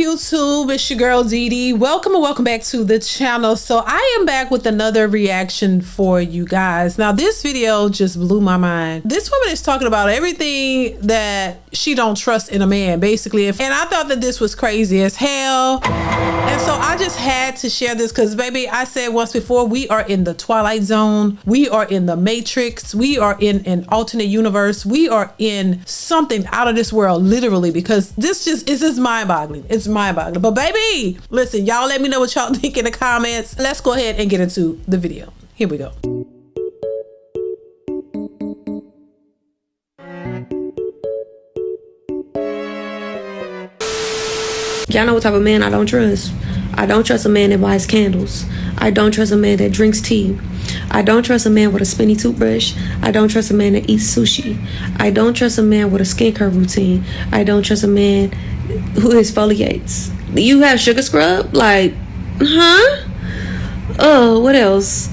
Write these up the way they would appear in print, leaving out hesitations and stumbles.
YouTube? It's your girl DeeDee. Welcome and welcome back to the channel. So I am back with another reaction for you guys. Now this video just blew my mind. This woman is talking about everything that she don't trust in a man, basically. And I thought that this was crazy as hell. And so I just had to share this because, baby, I said once before, we are in the Twilight Zone. We are in the Matrix. We are in an alternate universe. We are in something out of this world, literally, because this is mind-boggling. It's mind-boggling. But baby, listen, y'all let me know what y'all think in the comments. Let's go ahead and get into the video. Here we go. Y'all know what type of man I don't trust. I don't trust a man that buys candles. I don't trust a man that drinks tea. I don't trust a man with a spinny toothbrush. I don't trust a man that eats sushi. I don't trust a man with a skincare routine. I don't trust a man who exfoliates. You have sugar scrub? Like, huh? Oh, what else?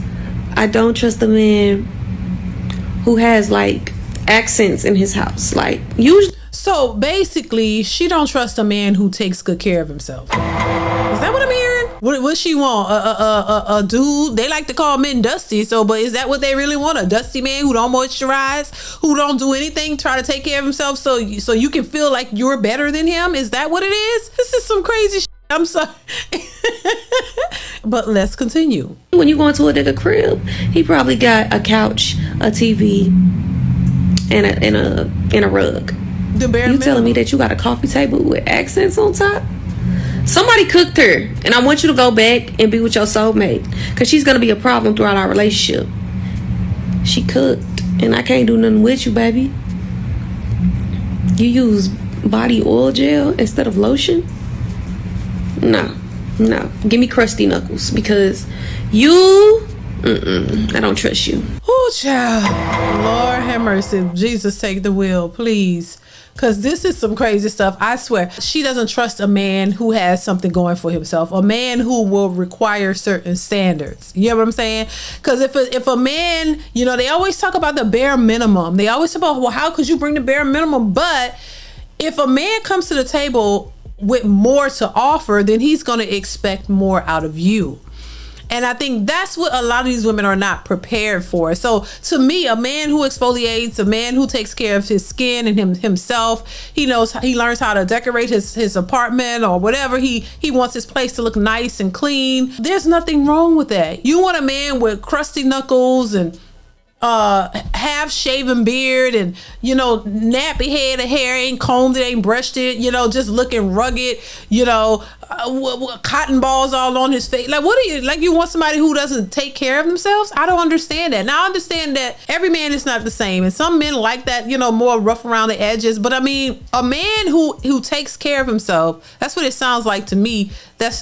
I don't trust a man who has like accents in his house. Like, usually. So basically, she don't trust a man who takes good care of himself. Is that what I'm hearing? What she want? A dude? They like to call men dusty. So, but is that what they really want? A dusty man who don't moisturize, who don't do anything, try to take care of himself, so you can feel like you're better than him? Is that what it is? This is some crazy shit. I'm sorry. But let's continue. When you go into a nigga crib, he probably got a couch, a TV, and a rug. The bare You minimum. telling me that you got a coffee table with accents on top? Somebody cooked her, and I want you to go back and be with your soulmate, because she's going to be a problem throughout our relationship. She cooked, and I can't do nothing with you, baby. You use body oil gel instead of lotion? No. Give me crusty knuckles, because you, I don't trust you. Oh, child. Lord have mercy. Jesus, take the wheel, please. Because this is some crazy stuff. I swear, she doesn't trust a man who has something going for himself. A man who will require certain standards. You know what I'm saying? Because if a man, you know, they always talk about the bare minimum. They always talk about, well, how could you bring the bare minimum? But if a man comes to the table with more to offer, then he's going to expect more out of you. And I think that's what a lot of these women are not prepared for. So to me, a man who exfoliates, a man who takes care of his skin and himself, he learns how to decorate his apartment or whatever. He wants his place to look nice and clean. There's nothing wrong with that. You want a man with crusty knuckles and half shaven beard and, you know, nappy head of hair, ain't combed it, ain't brushed it, you know, just looking rugged, you know, cotton balls all on his face. Like, what are you, like, you want somebody who doesn't take care of themselves? I don't understand that. Now I understand that every man is not the same, and some men like that, you know, more rough around the edges. But I mean, a man who takes care of himself, that's what it sounds like to me.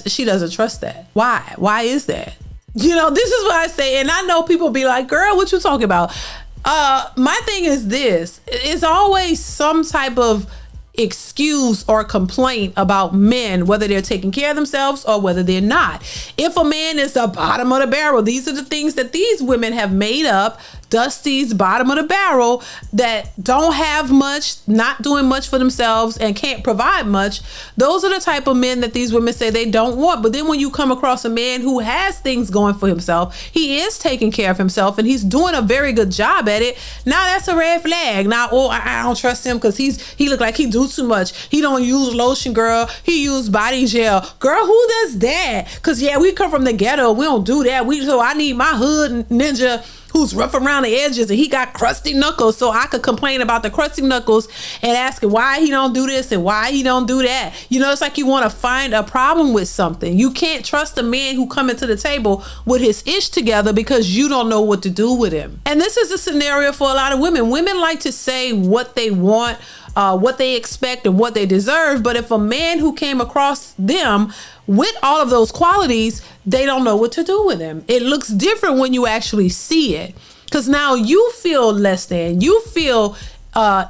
She doesn't trust that. Why is that? You know, this is what I say, and I know people be like, girl, what you talking about? My thing is this. It's always some type of excuse or complaint about men, whether they're taking care of themselves or whether they're not. If a man is the bottom of the barrel, these are the things that these women have made up. Dusty's bottom of the barrel, that don't have much, not doing much for themselves, and can't provide much. Those are the type of men that these women say they don't want. But then when you come across a man who has things going for himself, he is taking care of himself and he's doing a very good job at it, now that's a red flag. Now, oh, I don't trust him because he look like he do too much. He don't use lotion, girl. He use body gel. Girl, who does that? Because yeah, we come from the ghetto. We don't do that. So I need my hood ninja who's rough around the edges and he got crusty knuckles, so I could complain about the crusty knuckles and ask him why he don't do this and why he don't do that. You know, it's like you want to find a problem with something. You can't trust a man who come into the table with his ish together because you don't know what to do with him. And this is a scenario for a lot of women. Women like to say what they want, what they expect and what they deserve. But if a man who came across them with all of those qualities, they don't know what to do with him. It looks different when you actually see it, because now you feel less than, you feel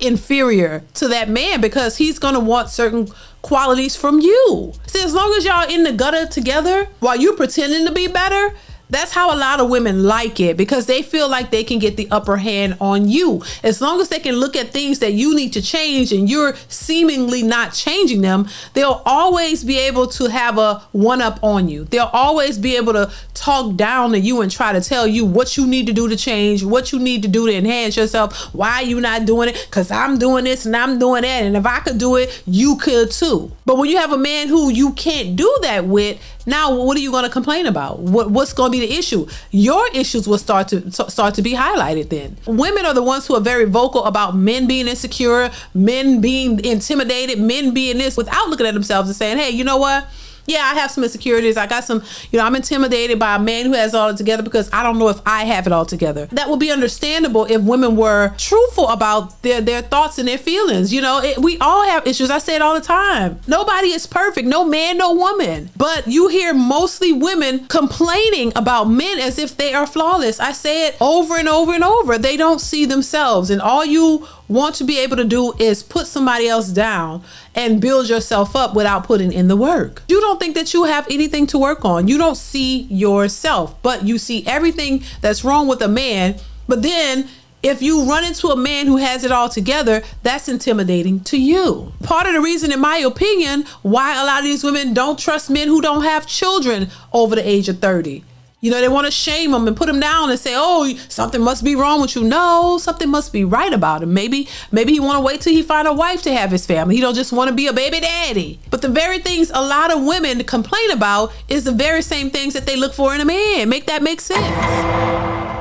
inferior to that man because he's going to want certain qualities from you. See, as long as y'all in the gutter together while you pretending to be better, That's how a lot of women like it, because they feel like they can get the upper hand on you. As long as they can look at things that you need to change and you're seemingly not changing them, they'll always be able to have a one-up on you. They'll always be able to talk down to you and try to tell you what you need to do to change, what you need to do to enhance yourself, why you not doing it, because I'm doing this and I'm doing that, and if I could do it, you could too. But when you have a man who you can't do that with, now what are you going to complain about? What's going to be the issue? Your issues will start to be highlighted then. Women are the ones who are very vocal about men being insecure, men being intimidated, men being this, without looking at themselves and saying, hey, you know what? Yeah, I have some insecurities. I got some, I'm intimidated by a man who has it all together because I don't know if I have it all together. That would be understandable if women were truthful about their thoughts and their feelings. We all have issues. I say it all the time. Nobody is perfect. No man, no woman. But you hear mostly women complaining about men as if they are flawless. I say it over and over and over. They don't see themselves, and all you want to be able to do is put somebody else down and build yourself up without putting in the work. You don't think that you have anything to work on. You don't see yourself, but you see everything that's wrong with a man. But then if you run into a man who has it all together, that's intimidating to you. Part of the reason, in my opinion, why a lot of these women don't trust men who don't have children over the age of 30. They want to shame them and put them down and say, oh, something must be wrong with you. No, something must be right about him. Maybe he want to wait till he find a wife to have his family. He don't just want to be a baby daddy. But the very things a lot of women complain about is the very same things that they look for in a man. Make that make sense?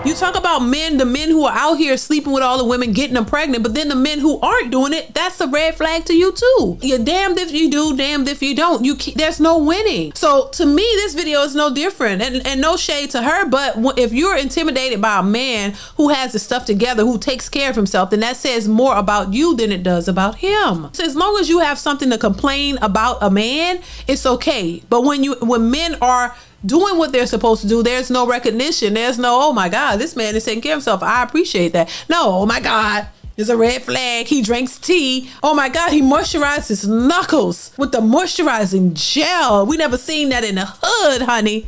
You talk about the men who are out here sleeping with all the women, getting them pregnant, but then the men who aren't doing it, that's a red flag to you too. You're damned if you do, damned if you don't. There's no winning. So to me, this video is no different, and no shade to her, but if you're intimidated by a man who has his stuff together, who takes care of himself, then that says more about you than it does about him. So as long as you have something to complain about a man, it's okay. But when men are doing what they're supposed to do, there's no recognition. There's no, oh my God, this man is taking care of himself. I appreciate that. No, oh my God, there's a red flag. He drinks tea. Oh my God, he moisturizes his knuckles with the moisturizing gel. We never seen that in the hood, honey.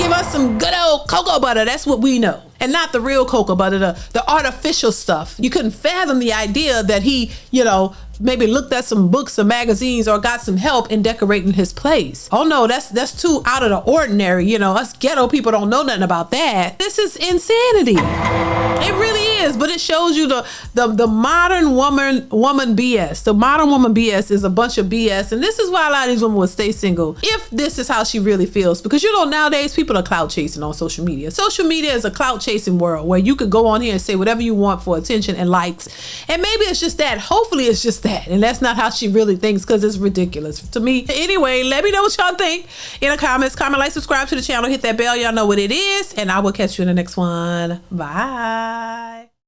Give us some good old cocoa butter. That's what we know. And not the real cocoa butter, the artificial stuff. You couldn't fathom the idea that he, maybe looked at some books or magazines or got some help in decorating his place. Oh no, that's too out of the ordinary. Us ghetto people don't know nothing about that. This is insanity. It really is, but it shows you the modern woman BS. The modern woman BS is a bunch of BS, and this is why a lot of these women will stay single if this is how she really feels. Because nowadays people are clout chasing on social media. Social media is a clout chasing world where you could go on here and say whatever you want for attention and likes, and maybe it's just that. Hopefully it's just that. And that's not how she really thinks, because it's ridiculous to me. Anyway, let me know what y'all think in the comments. Comment, like, subscribe to the channel, hit that bell. Y'all know what it is. And I will catch you in the next one. Bye.